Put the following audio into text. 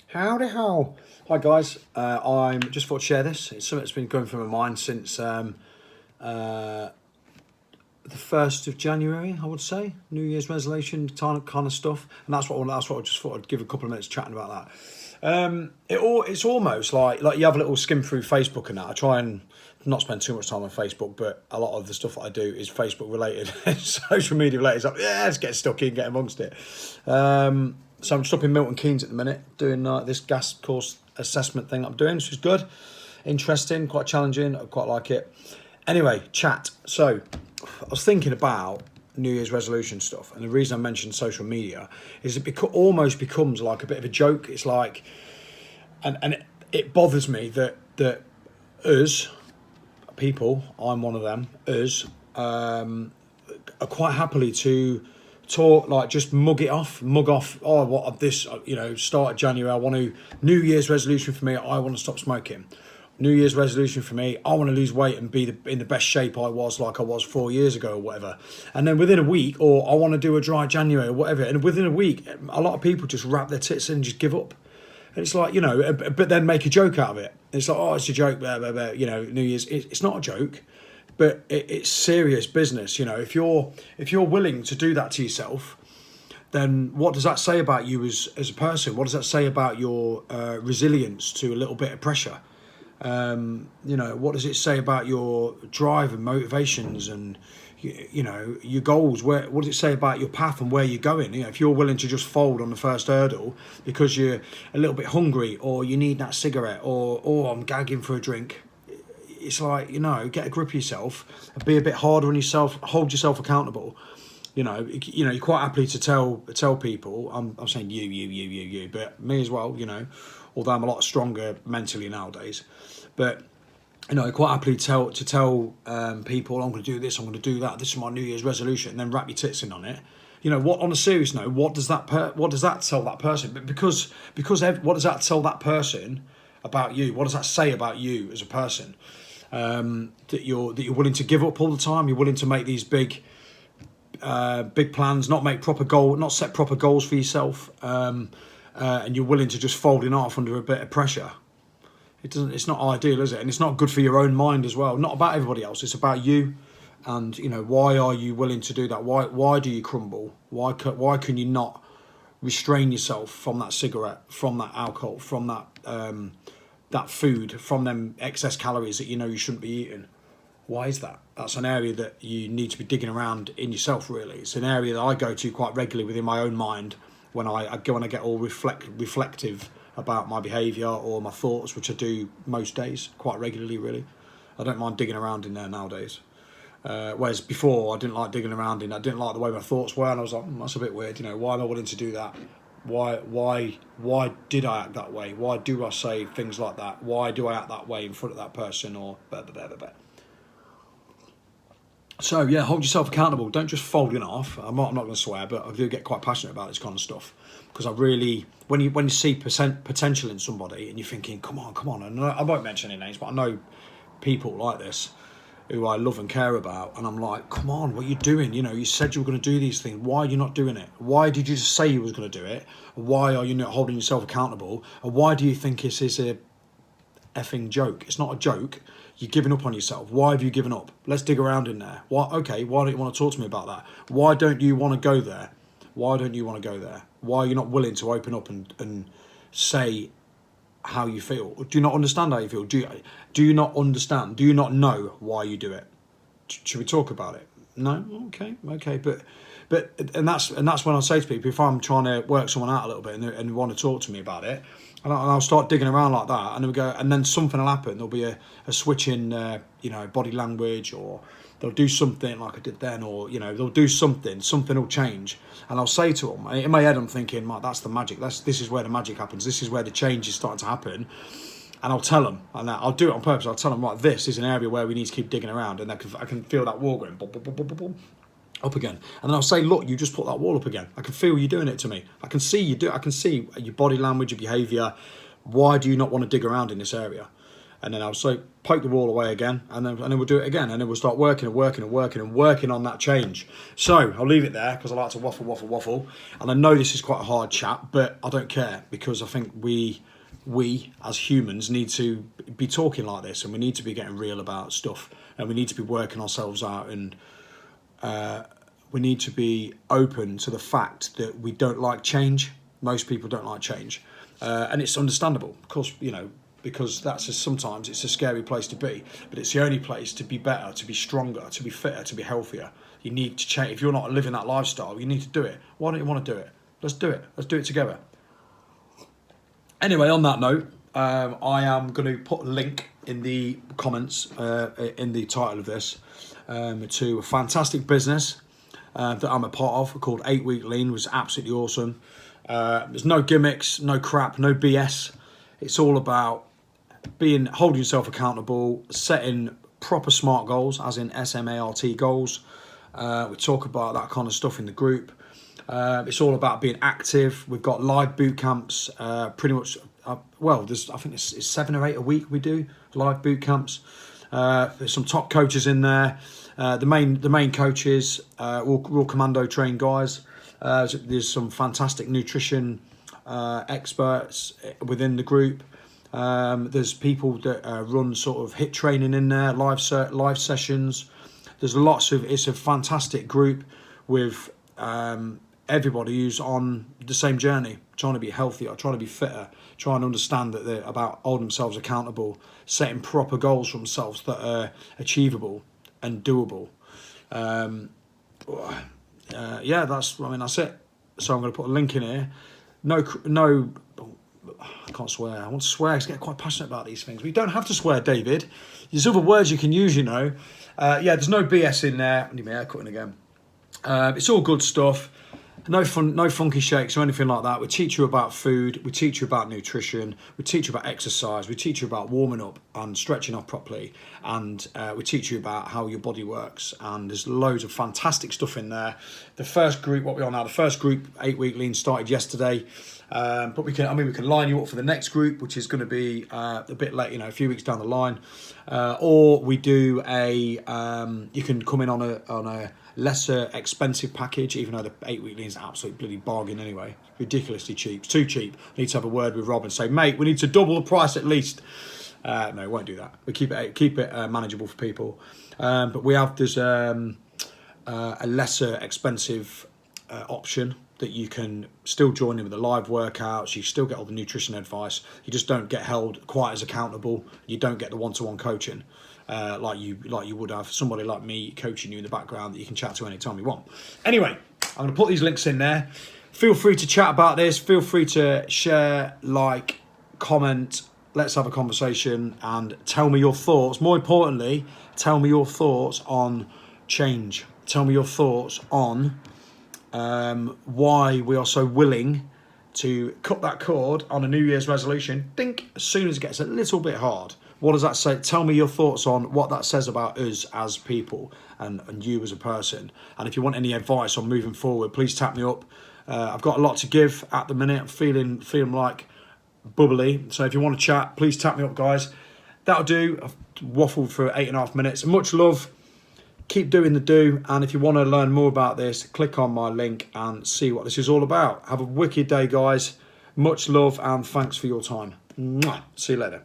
Howdy how. Hi guys, I'm just thought to share this. It's something that's been going through my mind since the 1st of January, I would say. New Year's resolution kind of stuff. And that's what I just thought I'd give a couple of minutes chatting about that. It's almost like you have a little skim through Facebook and that. I try and not spend too much time on Facebook, but a lot of the stuff that I do is Facebook related, social media related. So yeah, let's get stuck in, get amongst it. So I'm just up in Milton Keynes at the minute, doing this gas course assessment thing that I'm doing, which is good, interesting, quite challenging. I quite like it. Anyway, chat. So I was thinking about New Year's resolution stuff, and the reason I mentioned social media is it almost becomes like a bit of a joke. It's like, and it bothers me that us people, I'm one of them, us are quite happily to talk, like just mug off. Oh, what this? Start of January. I want to New Year's resolution for me. I want to stop smoking. New Year's resolution for me, I want to lose weight and be in the best shape I was 4 years ago or whatever. And then within a week, or I want to do a dry January or whatever. And within a week, a lot of people just wrap their tits in and just give up. And it's like, but then make a joke out of it. It's like, oh, it's a joke, blah, blah, blah. New Year's. It's not a joke, but it's serious business. If you're willing to do that to yourself, then what does that say about you as a person? What does that say about your resilience to a little bit of pressure? What does it say about your drive and motivations and your goals? What does it say about your path and where you're going? If you're willing to just fold on the first hurdle because you're a little bit hungry, or you need that cigarette, or I'm gagging for a drink, it's like, get a grip of yourself, be a bit harder on yourself, hold yourself accountable. You're quite happily to tell people. I'm saying you, but me as well. Although I'm a lot stronger mentally nowadays, but quite happily tell people, I'm going to do this, I'm going to do that. This is my New Year's resolution, and then wrap your tits in on it. What? On a serious note, what does that tell that person? But because what does that tell that person about you? What does that say about you as a person? That you're willing to give up all the time. You're willing to make these big plans, not set proper goals for yourself, and you're willing to just fold in half under a bit of pressure. It's not ideal, is it? And it's not good for your own mind as well. Not about everybody else. It's about you. And why are you willing to do that? Why do you crumble? Why can you not restrain yourself from that cigarette, from that alcohol, from that food, from them excess calories that you shouldn't be eating? Why is that? That's an area that you need to be digging around in yourself, really. It's an area that I go to quite regularly within my own mind when I get all reflective about my behaviour or my thoughts, which I do most days, quite regularly, really. I don't mind digging around in there nowadays. Whereas before, I didn't like digging around in. I didn't like the way my thoughts were, and I was like, that's a bit weird. Why am I willing to do that? Why did I act that way? Why do I say things like that? Why do I act that way in front of that person? Or blah, blah, blah, blah, blah. So yeah, hold yourself accountable. Don't just fold it off. I'm not going to swear, but I do get quite passionate about this kind of stuff because I really, when you see potential in somebody and you're thinking, come on, and I won't mention any names, but I know people like this who I love and care about, and I'm like, come on, what are you doing? You said you were going to do these things. Why are you not doing it? Why did you just say you was going to do it? Why are you not holding yourself accountable? And why do you think this is a effing joke? It's not a joke. You're giving up on yourself. Why have you given up? Let's dig around in there. Why don't you want to talk to me about that? Why don't you want to go there? Why are you not willing to open up and say how you feel? Do you not understand how you feel? Do you not understand? Do you not know why you do it? Should we talk about it? No? Okay, but that's when I say to people, if I'm trying to work someone out a little bit and want to talk to me about it, and I'll start digging around like that, and and then something will happen. There'll be a switch in, body language, or they'll do something like I did then, or they'll do something will change, and I'll say to them, in my head I'm thinking, Mike, that's the magic. This is where the magic happens. This is where the change is starting to happen. And I'll tell them, and I'll do it on purpose. I'll tell them, right, this is an area where we need to keep digging around, and I can feel that wall going boom, boom, boom, boom, boom, boom, up again. And then I'll say, look, you just put that wall up again. I can feel you doing it to me. I can see you do. I can see your body language, your behaviour. Why do you not want to dig around in this area? And then I'll say, poke the wall away again, and then we'll do it again, and then we'll start working on that change. So I'll leave it there because I like to waffle, and I know this is quite a hard chat, but I don't care, because I think we as humans need to be talking like this, and we need to be getting real about stuff, and we need to be working ourselves out, and we need to be open to the fact that we don't like change. Most people don't like change, and it's understandable, of course, because sometimes it's a scary place to be, but it's the only place to be better, to be stronger, to be fitter, to be healthier. You need to change. If you're not living that lifestyle, you need to do it. Why don't you want to do it? Let's do it. Let's do it together. Anyway, on that note, I am going to put a link in the comments, in the title of this, to a fantastic business that I'm a part of called 8 Week Lean. It was absolutely awesome. There's no gimmicks, no crap, no BS. It's all about holding yourself accountable, setting proper SMART goals, as in SMART goals. We talk about that kind of stuff in the group. It's all about being active. We've got live boot camps, pretty much. I think it's 7 or 8 a week we do live boot camps. There's some top coaches in there. The main coaches, all Commando trained guys. There's some fantastic nutrition experts within the group. There's people that run sort of HIIT training in there, live sessions. There's it's a fantastic group with everybody who's on the same journey, trying to be healthier, trying to be fitter, trying to understand that they're about holding themselves accountable, setting proper goals for themselves that are achievable and doable. That's it. So I'm going to put a link in here. No, I can't swear. I want to swear. I get quite passionate about these things. We don't have to swear, David. There's other words you can use, there's no BS in there. I need my hair cutting again. It's all good stuff. No funky shakes or anything like that. We teach you about food. We teach you about nutrition. We teach you about exercise. We teach you about warming up and stretching off properly. And we teach you about how your body works. And there's loads of fantastic stuff in there. The first group, the first group, 8 Week Lean, started yesterday. But we can line you up for the next group, which is going to be a bit late, a few weeks down the line. Or we do you can come in on a lesser expensive package, even though the 8 Week Lean is an absolute bloody bargain anyway. Ridiculously cheap. It's too cheap. I need to have a word with Rob and say, mate, we need to double the price at least. No, we won't do that. We keep it manageable for people. But there's a lesser expensive option that you can still join in with the live workouts. You still get all the nutrition advice. You just don't get held quite as accountable. You don't get the one-to-one coaching like you would have somebody like me coaching you in the background that you can chat to anytime you want. Anyway, I'm going to put these links in there. Feel free to chat about this. Feel free to share, comment. Let's have a conversation and tell me your thoughts. More importantly, tell me your thoughts on change. Tell me your thoughts on why we are so willing to cut that cord on a New Year's resolution. Think as soon as it gets a little bit hard. What does that say? Tell me your thoughts on what that says about us as people and you as a person. And if you want any advice on moving forward, please tap me up. I've got a lot to give at the minute. I'm feeling like bubbly. So if you want to chat, please tap me up, guys. That'll do. I've waffled for 8.5 minutes. Much love. Keep doing the do. And if you want to learn more about this, click on my link and see what this is all about. Have a wicked day, guys. Much love and thanks for your time. Mwah. See you later.